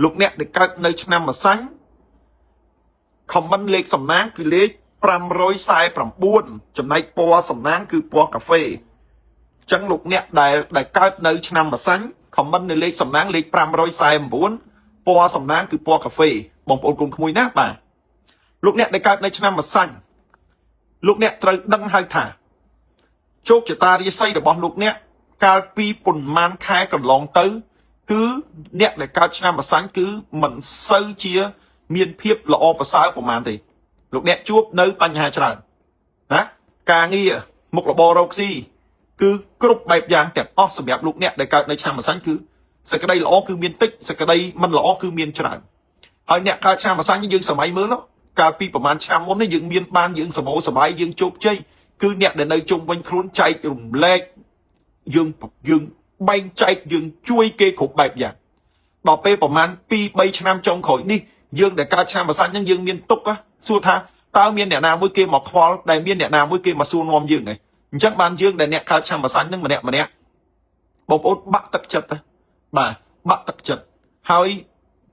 លោកអ្នកដែលកើតនៅឆ្នាំម្សាញ់ខមមិនលេខសំណាងគឺលេខ549ចំណែកពណ៌សំណាងគឺពណ៌កាហ្វេអញ្ចឹងលោកអ្នកដែលកើតនៅឆ្នាំម្សាញ់ខមមិននៅលេខសំណាងលេខ549ពណ៌សំណាងគឺពណ៌កាហ្វេបងប្អូនកូនក្មួយណាបាទលោកអ្នកដែលកើតនៅឆ្នាំម្សាញ់លោកអ្នកត្រូវដឹងហើយថាជោគជតារាសីរបស់លោកអ្នកកាលពីប៉ុន្មានខែកន្លងទៅគឺអ្នកដែលកើតឆ្នាំម្សាញ់គឺមិនសូវជាមានភាពល្អប្រសើរប្រហែលទេលោកអ្នកជួបនៅបញ្ហាច្រើនណាការងារមុខរបររកស៊ីគឺគ្រប់បែបយ៉ាងទាំងអស់សម្រាប់លោកអ្នកដែលកើតនៅឆ្នាំម្សាញ់គឺសេចក្តីល្អគឺមានតិចសេចក្តីមិនល្អគឺមានច្រើនហើយអ្នកកើតឆ្នាំម្សាញ់យើងសម័យមើលនោះកាលពីប្រហែលឆ្នាំមុននេះយើងមានបានយើងសម្បូរសប្បាយយើងជោគជ័យគឺអ្នកដែលនៅជុំវិញខ្លួនចែករំលែកយើងបែងចែកយើងជួយគេគ្រប់បែបយ៉ាងដល់ពេលប្រហែល 2-3 ឆ្នាំចុងក្រោយនេះយើងដែលកើតឆ្នាំម្សាញ់ហ្នឹងយើងមានទុកសួរថាតើមានអ្នកណាមួយគេមកខ្វល់ដែលមានអ្នកណាមួយគេមកសួរនាំយើងហ៎អញ្ចឹងបានយើងដែលអ្នកកើតឆ្នាំម្សាញ់ហ្នឹងម្នាក់បងប្អូនបាក់ទឹកចិត្តបាទបាក់ទឹកចិត្តហើយ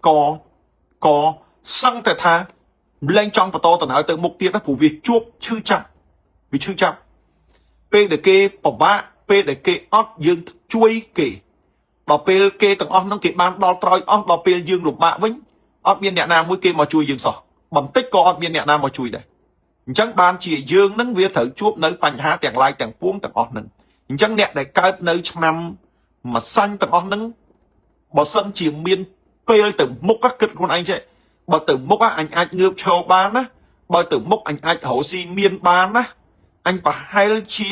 ក៏សឹងតែថាលែងចង់បន្តដំណើរទៅមុខទៀតព្រោះវាជួបឈឺចាប់វាឈឺចាប់ពេលដែលគេពិបាកពេលដែលគេអត់យើងជួយគេដល់ពេលគេទាំងអស់ហ្នឹងគេបានដល់ត្រោយអស់ដល់ពេលយើងលំបាកវិញអត់មានអ្នកណាមួយគេមកជួយយើងសោះបន្តិចក៏អត់មានអ្នកណាមកជួយដែរអញ្ចឹងបានជាយើងនឹងវាត្រូវជួបនៅបញ្ហាទាំងឡាយទាំងពួងទាំងអស់ហ្នឹងអញ្ចឹងអ្នកដែលកើតនៅឆ្នាំម្សាញ់ទាំងអស់ហ្នឹងបើសិនជាមានពេលទៅមុខគិតខ្លួនឯងចេះបើទៅមុខអញអាចងើបឈរបានណាបើទៅមុខអញអាចរកស៊ីមានបានណាអញប្រហែលជា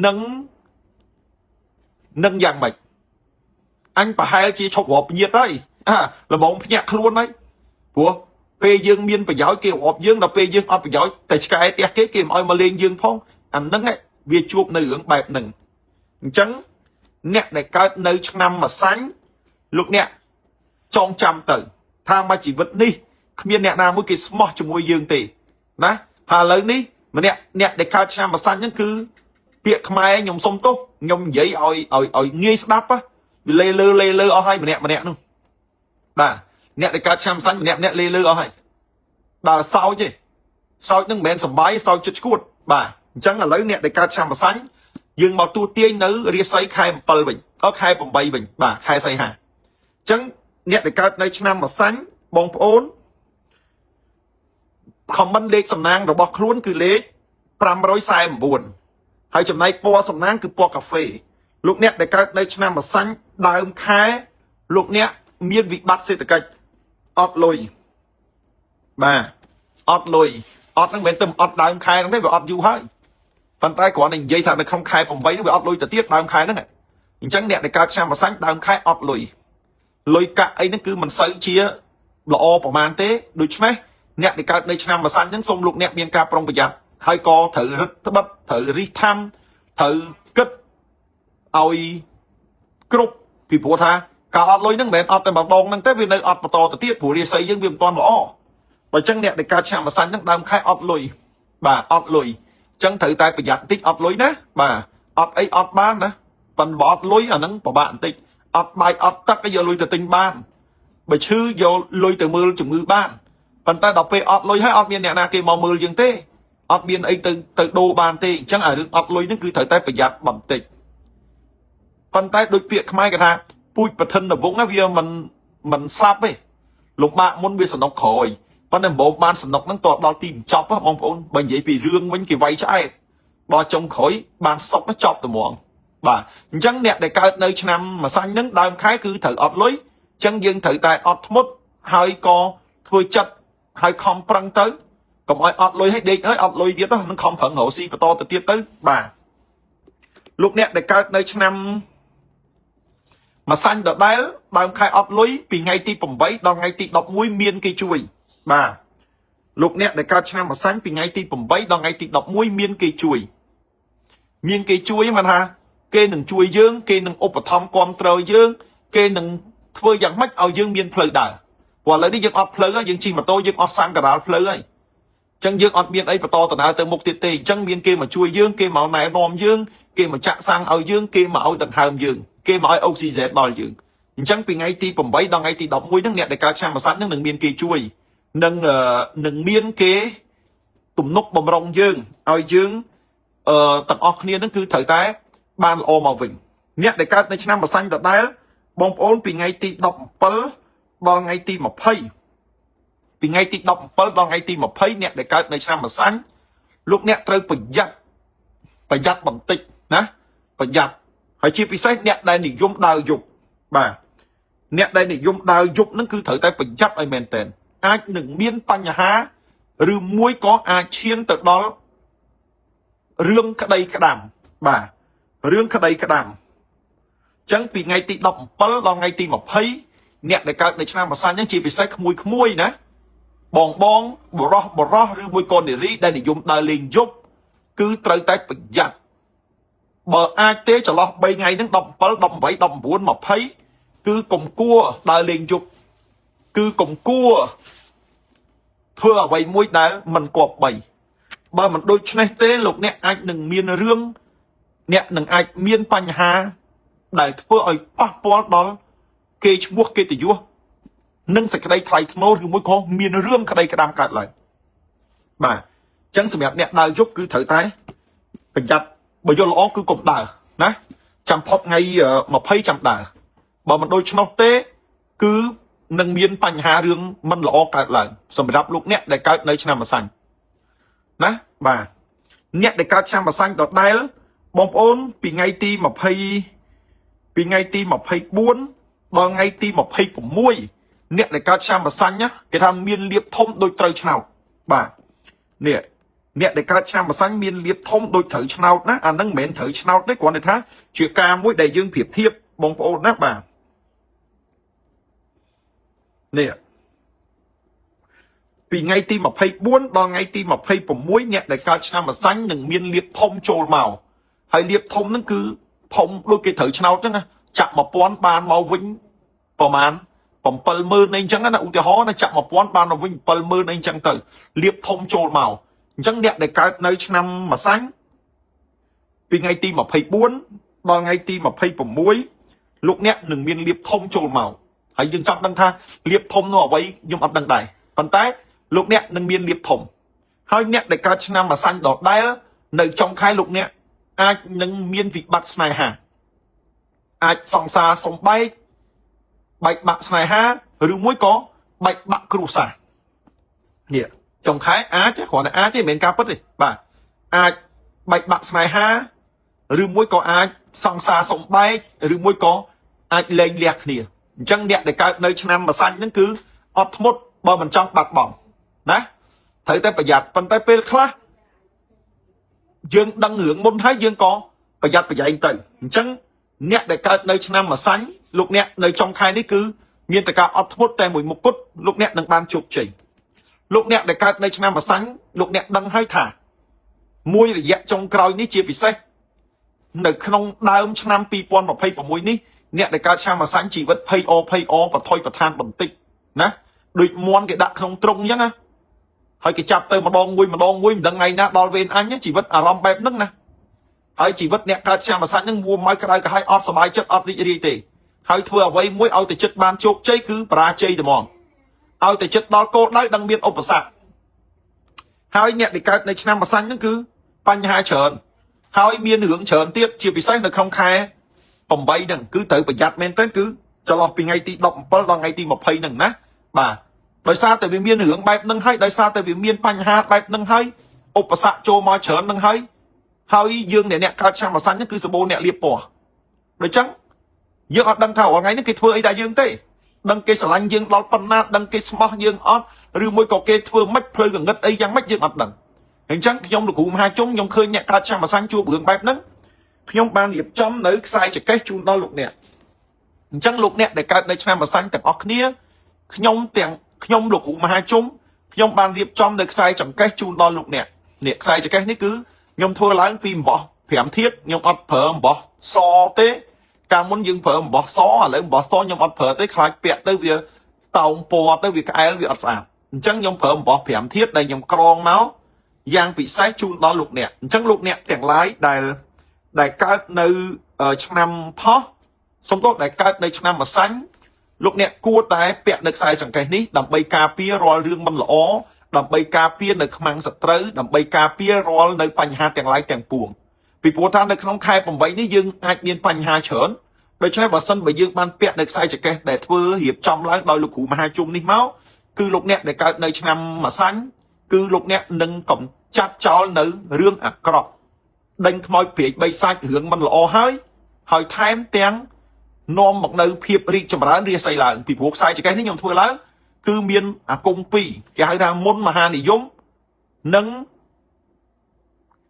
នឹងយ៉ាងម៉េចអញប្រហែលជាឈប់រាប់ញាតហើយលបងភ្ញាក់ខ្លួនហើយព្រោះពេលយើងមានប្រយោជន៍គេរាប់យើងដល់ពេលយើងអត់ប្រយោជន៍តែឆ្កែផ្ទះគេមិនអោយមកលេងយើងផងអាហ្នឹងវាជួបនៅរឿងបែបហ្នឹងអញ្ចឹងអ្នកដែលកើតនៅឆ្នាំម្សាញ់លោកអ្នកចងចាំទៅថាមកជីវិតនេះគ្មានអ្នកណាមួយគេស្មោះជាមួយយើងទេណាហើយឥឡូវនេះម្នាក់អ្នកដែលកើតឆ្នាំម្សាញ់ហ្នឹងគឺពាក្យខ្មែរខ្ញុំសុំទោសខ្ញុំនិយាយឲ្យងាយស្ដាប់លេលើអស់ហើយម្នាក់នោះបាទអ្នកដែលកើតឆ្នាំម្សាញ់ម្នាក់លេលើអស់ហើយដើរសោចទេសោចនឹងមិនមែនសំបាយសោចចិត្តឈួតបាទអញ្ចឹងឥឡូវអ្នកដែលកើតឆ្នាំម្សាញ់យើងមកទូទាញនៅរាសីខែ7វិញខែ8វិញបាទខែសីហាអញ្ចឹងអ្នកដែលកើតនៅឆ្នាំម្សាញ់បងប្អូនខមមិនលេខសំណាងរបស់ខ្លួនគឺលេខ549ហើយចំណែកពណ៌សំណាងគឺពណ៌កាហ្វេលោកអ្នកដែលកើតនៅឆ្នាំម្សាញ់ដើមខែលោកអ្នកមានវិបត្តិសេដ្ឋកិច្ចអត់លុយបាទអត់លុយអត់ហ្នឹងមិនមែនទៅអត់ដើមខែហ្នឹងទេវាអត់យូរហើយប៉ុន្តែគ្រាន់តែនិយាយថានៅក្នុងខែ8ហ្នឹងវាអត់លុយទៅទៀតដើមខែហ្នឹងអញ្ចឹងអ្នកដែលកើតឆ្នាំម្សាញ់ដើមខែអត់លុយកាក់អីហ្នឹងគឺមិនសូវជាល្អប្រហែលទេដូច្នេះអ្នកដែលកើតនៅឆ្នាំម្សាញ់ហ្នឹងសូមលោកអ្នកមានការប្រុងប្រយ័ត្នហើយក៏ត្រូវរឹតត្បិតត្រូវរិះថាំត្រូវគិតឲ្យគ្រប់ពីព្រោះថាការអត់លុយហ្នឹងមិនមែនអត់តែម្ដងហ្នឹងទេវានៅអត់បន្តទៅទៀតព្រោះរាសីយើងវាមិនទាន់ល្អបើអញ្ចឹងអ្នកដែលកើតឆ្នាំម្សាញ់ហ្នឹងដើមខែអត់លុយបាទអត់លុយអញ្ចឹងត្រូវតែប្រយ័ត្នបន្តិចអត់លុយណាបាទអត់អីអត់បានណាប៉ុន្តែអត់លុយអាហ្នឹងពិបាកបន្តិចអត់បាយអត់ទឹកយកលុយទៅទិញបានបើឈឺយកលុយទៅមើលជំងឺបានប៉ុន្តែដល់ពេលអត់លុយហើយអត់មានអ្នកណាគេមកមើលយើងទេអត់មានអីទៅដូរបានទេអញ្ចឹងអារឿងអត់លុយហ្នឹងគឺត្រូវតែប្រយ័ត្នបន្តិចប៉ុន្តែដូចពាក្យខ្មែរគេថាពូជប្រធិនវងវាមិនស្លាប់ទេលំបាកមុនវាសំណុកក្រោយប៉ុន្តែម្បោបានសំណុកហ្នឹងតដល់ទីបញ្ចប់បងប្អូនបើនិយាយពីរឿងវិញគេវាយឆ្អែតដល់ចុងក្រោយបានសុកចប់ត្មងបាទអញ្ចឹងអ្នកដែលកើតនៅឆ្នាំម្សាញ់ហ្នឹងដើមខែគឺត្រូវអត់លុយអញ្ចឹងយើងត្រូវតែអត់ធ្មត់ហើយក៏ធ្វើចិត្តហើយខំប្រឹងទៅកុំឲ្យអត់លុយឲ្យដេកហើយអត់លុយទៀតហ្នឹងខំប្រឹងរកស៊ីបន្តទៅទៀតទៅបាទលោកអ្នកដែលកើតនៅឆ្នាំម្សាញ់ដដែលដើមខែអត់លុយពីថ្ងៃទី8ដល់ថ្ងៃទី11មានគេជួយបាទលោកអ្នកដែលកើតឆ្នាំម្សាញ់ពីថ្ងៃទី8ដល់ថ្ងៃទី11មានគេជួយមិនថាគេនឹងជួយយើងគេនឹងឧបត្ថម្ភគាំទ្រយើងគេនឹងធ្វើយ៉ាងម៉េចឲ្យយើងមានផ្លូវដើរព្រោះឥឡូវនេះយើងអត់ផ្លូវហើយយើងជិះម៉ូតូយើងអត់សាំងការាលផ្លូវហើយអញ្ចឹងយើងអត់មានអីបន្តដំណើរទៅមុខទៀតទេអញ្ចឹងមានគេមកជួយយើងគេមកណែនាំយើងគេមកចាក់សាំងឲ្យយើងគេមកឲ្យដង្ហើមយើងគេមកឲ្យអុកស៊ីហ្សែនដល់យើង chẳng bị ngay ti bẩm bấy đằng ngay ti đọc mũi nước nẹt để cao sang mà sẵn nước miên kê chui nâng miên kế tụm nút bầm rong dương ao dương tận ọc nia nó cứ thời tay ban ô màu vịnh nẹt để caoในឆ្នាំmà xanh tận đấy bong ôn bị ngay ti đọc pal đo ngay ti mà pay bị ngay ti đọc pal đo ngay ti mà pay nẹt để caoในឆ្នាំmà xanh lúc nẹtត្រូវប្រយ័ត្នបន្តិចណាប្រយ័ត្នហើយជាពិសេសអ្នកដែលនិយមដើរយប់បាទអ្នកដែលនិយមដើរយប់ហ្នឹងគឺត្រូវតែប្រយ័ត្នឲ្យមែនតើអាចនឹងមានបញ្ហាឬមួយក៏អាចឈានទៅដល់រឿងក្តីក្តាំបាទរឿងក្តីក្តាំអញ្ចឹងពីថ្ងៃទី17ដល់ថ្ងៃទី20អ្នកដែលកើតនៅឆ្នាំម្សាញ់ហ្នឹងជាពិសេសក្មួយណាបងបរោះឬមួយក៏នារីដែលនិយមដើរលេងយប់គឺត្រូវតែប្រយ័ត្នបើអាចទេចន្លោះ3ថ្ងៃហ្នឹង17 18 19 20គឺកុំគួរដើរលេងយប់គឺកុំគួរធ្វើអ្វីមួយដែលមិនគប្បីបើមិនដូច្នេះទេលោកអ្នកអាចនឹងមានរឿងអ្នកនឹងអាចមានបញ្ហាដែលធ្វើឲ្យប៉ះពាល់ដល់គេឈ្មោះកិត្តិយសនិងសេចក្តីថ្លៃថ្នូរឬមួយក៏មានរឿងក្តីក្តាំកើតឡើងបាទអញ្ចឹងសម្រាប់អ្នកដើរយប់គឺត្រូវតែប្រយ័ត្នបើយល់ល្អគឺកុំដើរណាចាំផុតថ្ងៃ20ចាំដើរបើមិនដូច្នោះទេគឺនឹងមានបញ្ហារឿងមិនល្អកើតឡើងសម្រាប់លោកអ្នកដែលកើតនៅឆ្នាំម្សាញ់ណាបាទអ្នកដែលកើតឆ្នាំម្សាញ់ដដែលបងប្អូនពីថ្ងៃទី20ពីថ្ងៃទី24ដល់ថ្ងៃទី26អ្នកដែលកើតឆ្នាំម្សាញ់ណាគេថាមានលៀបធំដូចត្រូវឆ្នោតបាទនេះអ្នកដែលកើតឆ្នាំម្សាញ់មានលៀបធំដូចត្រូវឆ្នោតណាអាហ្នឹងមិនមែនត្រូវឆ្នោតទេគ្រាន់តែថាជាការមួយដែលយើងប្រៀបធៀបបងប្អូនណាបាទនេះពីថ្ងៃទី24ដល់ថ្ងៃទី26អ្នកដែលកើតឆ្នាំម្សាញ់នឹងមានលៀបធំចូលមកហើយលៀបធំហ្នឹងគឺធំដូចគេត្រូវឆ្នោតហ្នឹងណាចាក់1000បានមកវិញប្រហែល70000អីអញ្ចឹងណាឧទាហរណ៍ណាចាក់1000បានមកវិញ70000អីអញ្ចឹងទៅលៀបធំចូលមកអញ្ចឹងអ្នកដែលកើតនៅឆ្នាំម្សាញ់ពីថ្ងៃទី24ដល់ថ្ងៃទី26លោកអ្នកនឹងមានលៀបធំចូលមកហើយយើងចង់ដឹងថាលៀបធំនោះអ្វីខ្ញុំអត់ដឹងដែរប៉ុន្តែលោកអ្នកនឹងមានលៀបធំហើយអ្នកដែលកើតឆ្នាំម្សាញ់ដដែលនៅចុងខែលោកអ្នកអាចនឹងមានវិបត្តិស្នេហាអាចសង្សារសំបែកបែកបាក់ស្នេហាឬមួយក៏បែកបាក់គ្រួសារនេះចុងខែអាចគ្រាន់តែអាចទេមិនមែនការពិតទេបាទអាចបែកបាក់ស្នេហាឬមួយក៏អាចសង្សារសំបែកឬមួយក៏អាចលែងលះគ្នាអញ្ចឹងអ្នកដែលកើតនៅឆ្នាំម្សាញ់ហ្នឹងគឺអត់ធ្មត់បើមិនចង់បាត់បង់ណាត្រូវតែប្រយ័ត្នប៉ុន្តែពេលខ្លះយើងដឹងរឿងមុនហើយយើងក៏ប្រយ័ត្នប្រយែងទៅអញ្ចឹងអ្នកដែលកើតនៅឆ្នាំម្សាញ់លោកអ្នកនៅចុងខែនេះគឺមានតែការអត់ធ្មត់តែមួយមុខគត់លោកអ្នកនឹងបានជោគជ័យលោកអ្នកដែលកើតនៅឆ្នាំម្សាញ់លោកអ្នកដឹងហើយថាមួយរយៈចុងក្រោយនេះជាពិសេសនៅក្នុងដើមឆ្នាំ2026នេះអ្នកដែលកើតឆ្នាំម្សាញ់ជីវិតភ័យអបថុយប្រឋានបន្តិចណាដូចមន់គេដាក់ក្នុងទ្រុងអញ្ចឹងណាហើយគេចាប់ទៅម្ដងមួយមិនដឹងថ្ងៃណាដល់វេនអញជីវិតអារម្មណ៍បែបហ្នឹងណាហើយជីវិតអ្នកកើតឆ្នាំម្សាញ់ហ្នឹងមួម៉ៅក្តៅក្រហាយអត់សុបាយចិត្តអត់រីករាយទេហើយធ្វើអ្វីមួយឲ្យតែចិត្តបានជោគជ័យគឺបរាជ័យតែហ្មងឲ្យតែចិត្តដល់គោលដៅដឹងមានឧបសគ្គហើយអ្នកដែលកើតនៅឆ្នាំម្សាញ់ហ្នឹងគឺបញ្ហាច្រើនហើយមានរឿងច្រើនទៀតជាពិសេសនៅក្នុងខែ8ហ្នឹងគឺត្រូវប្រយ័ត្នមែនទែនគឺចន្លោះពីថ្ងៃទី17ដល់ថ្ងៃទី20ហ្នឹងណាបាទដោយសារតែវាមានរឿងបែបហ្នឹងហើយដោយសារតែវាមានបញ្ហាបែបហ្នឹងហើយឧបសគ្គចូលមកច្រើនហ្នឹងហើយយើងអ្នកកើតឆ្នាំម្សាញ់ហ្នឹងគឺសបោអ្នកលៀបពណ៌ដូច្នេះយើងអត់ដឹងថារាល់ថ្ងៃនេះគេធ្វើអីដល់យើងទេដឹងគេស្រឡាញ់យើងដល់ប៉ុណ្ណាដឹងគេស្មោះយើងអត់ឬមួយក៏គេធ្វើម៉េចផ្លូវកងឹតអីយ៉ាងម៉េចយើងអត់ដឹងអញ្ចឹងខ្ញុំលោកគ្រូមហាជុំខ្ញុំឃើញអ្នកកើតឆ្នាំម្សាញ់ជួបរឿងបែបហ្នឹងខ្ញុំបានរៀបចំនៅខ្សែចង្កេះជូនដល់លោកអ្នកអញ្ចឹងលោកអ្នកដែលកើតនៅឆ្នាំម្សាញ់ទាំងអស់គ្នាខ្ញុំលោកគ្រូមហាជុំខ្ញុំបានរៀបចំនៅខ្សែចង្កេះជូនដល់លោកអ្នកនេះខ្សែចង្កេះនេះគឺខ្ញុំធ្វើឡើងពីអំបោះ5ធាតុខ្ញុំអត់ប្រើអំបោះសទេកាលមុនយើងប្រើអំបោះសឥឡូវអំបោះសខ្ញុំអត់ប្រើទេខ្លាចពាក់ទៅវាតោងពណ៌ទៅវាក្អែលវាអត់ស្អាតអញ្ចឹងខ្ញុំប្រើអំបោះ5ធាតុដែលខ្ញុំក្រងមកយ៉ាងពិសេសជូនដល់លោកអ្នកអញ្ចឹងលោកអ្នកទាំងឡាយដែលកើតនៅឆ្នាំផុសសំដៅដែលកើតនៅឆ្នាំម្សាញ់ លោកអ្នកគួរតែពាក់នៅខ្សែសង្កេតនេះដើម្បីការពាររាល់រឿងមិនល្អដើម្បីការពារនៅខ្មាំងសត្រូវដើម្បីការពាររាល់នៅបញ្ហាទាំងឡាយទាំងពួងពីព្រោះថានៅក្នុងខែ8នេះយើងអាចមានបញ្ហាច្រើនដូច្នេះបើសិនបើយើងបានពាក់នៅខ្សែចង្កេះដែលធ្វើរៀបចំឡើងដោយលោកគ្រូមហាជុំនេះមកគឺលោកអ្នកដែលកើតនៅឆ្នាំម្សាញ់គឺលោកអ្នកនឹងកំចាត់ចោលនៅរឿងអាក្រក់ដេញខ្មោចព្រាយបីសាច់រឿងមិនល្អហើយថែមទាំងនាំមកនៅភាពរីកចម្រើនរាសីឡើងពីព្រោះខ្សែចង្កេះនេះខ្ញុំធ្វើឡើងគឺមានអាគមពីរគេហៅថាមុនមហានិយមនិង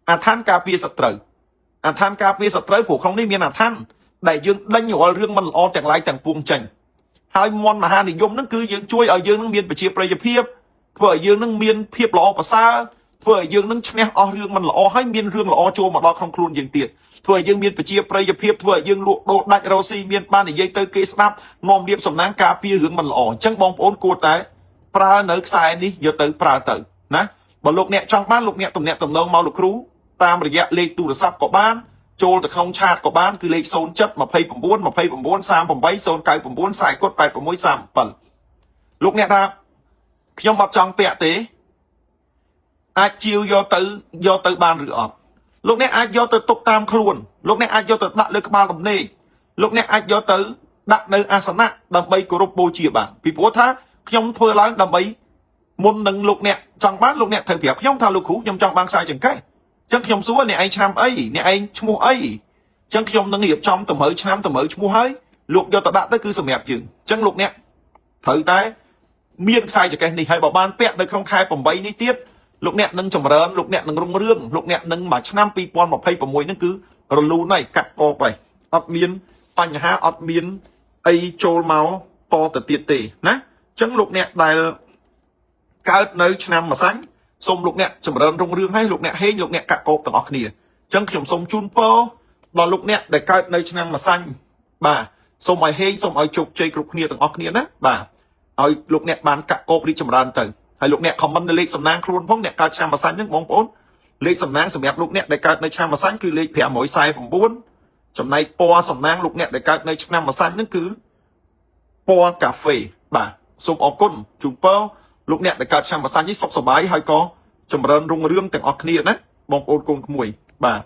អាឋានការពារសត្រូវអាឋានការពារសត្រូវព្រោះក្នុងនេះមានអាឋានដែលយើងដេញរាល់រឿងមិនល្អទាំងឡាយទាំងពួងចេញហើយមុនមហានិយមហ្នឹងគឺយើងជួយឲ្យយើងនឹងមានប្រជាប្រិយភាពធ្វើឲ្យយើងនឹងមានភាពល្អប្រសើរធ្វើឲ្យយើងនឹងឈ្នះអស់រឿងមិនល្អហើយមានរឿងល្អចូលមកដល់ក្នុងខ្លួនយើងទៀតធ្វើឲ្យយើងមានប្រជាប្រិយភាពធ្វើឲ្យយើងលក់ដូរដាច់រស់ស៊ីមានបាននិយាយទៅគេស្ដាប់នាំរៀបសំណាងការពាររឿងមិនល្អអញ្ចឹងបងប្អូនគួរតែប្រើនៅខ្សែនេះយកទៅប្រើទៅណាបើលោកអ្នកចង់បានលោកអ្នកទំនាក់ទំនងមកលោកគ្រូតាមរយៈលេខទូរស័ព្ទក៏បានចូលទៅក្នុងឆាតក៏បានគឺលេខ07 29 29 38 099 40 86 37លោកអ្នកថាខ្ញុំអត់ចង់ពាក់ទេអាចជាវយកទៅបានឬអត់លោកអ្នកអាចយកទៅទុកតាមខ្លួនលោកអ្នកអាចយកទៅដាក់លើក្បាលដំណេកលោកអ្នកអាចយកទៅដាក់នៅអាសនៈដើម្បីគោរពបូជាបានពីព្រោះថាខ្ញុំធ្វើឡើងដើម្បីមុននឹងលោកអ្នកចង់បានលោកអ្នកត្រូវប្រាប់ខ្ញុំថាលោកគ្រូខ្ញុំចង់បានខ្សែចង្កេះអញ្ចឹងខ្ញុំសួរអ្នកឯងឆ្នាំអីអ្នកឯងឈ្មោះអីអញ្ចឹងខ្ញុំនឹងរៀបចំតម្រូវឆ្នាំតម្រូវឈ្មោះហើយលោកយកទៅដាក់ទៅគឺសម្រាប់យើងអញ្ចឹងលោកអ្នកត្រូវតែមានខ្សែចង្កេះនេះហើយបើបានពាក់នៅក្នុងខែ8នេះទៀតលោកអ្នកនឹងចម្រើនលោកអ្នកនឹងរុងរឿងលោកអ្នកនឹងមួយឆ្នាំ2026ហ្នឹងគឺរលូនហើយកាត់កបហើយអត់មានបញ្ហាអត់មានអីចូលមកតទៅទៀតទេណាអញ្ចឹងលោកអ្នកដែលកើតនៅឆ្នាំម្សាញ់សូមលោកអ្នកចម្រើនរុងរឿងឲ្យលោកអ្នកហេងលោកអ្នកកាក់កបទាំងអស់គ្នាអញ្ចឹងខ្ញុំសូមជូនពរដល់លោកអ្នកដែលកើតនៅឆ្នាំម្សាញ់បាទសូមឲ្យហេងសូមឲ្យជោគជ័យគ្រប់គ្នាទាំងអស់គ្នាណាបាទឲ្យលោកអ្នកបានកាក់កបរីកចម្រើនទៅហើយលោកអ្នកខមមិននៅលេខសំណាងខ្លួនផងអ្នកកើតឆ្នាំម្សាញ់ហ្នឹងបងប្អូនលេខសំណាងសម្រាប់លោកអ្នកដែលកើតនៅឆ្នាំម្សាញ់គឺលេខ549ចំណែកពណ៌សំណាងលោកអ្នកដែលកើតនៅឆ្នាំម្សាញ់ហ្នឹងគឺពណ៌កាហ្វេបាទសូមអរគុណជូនពរលោកអ្នកដែលកើតឆ្នាំម្សាញ់នេះសុខសប្បាយហើយក៏ចម្រើនរុងរឿងទាំងអស់គ្នាណាបងប្អូនកូនក្មួយបាទ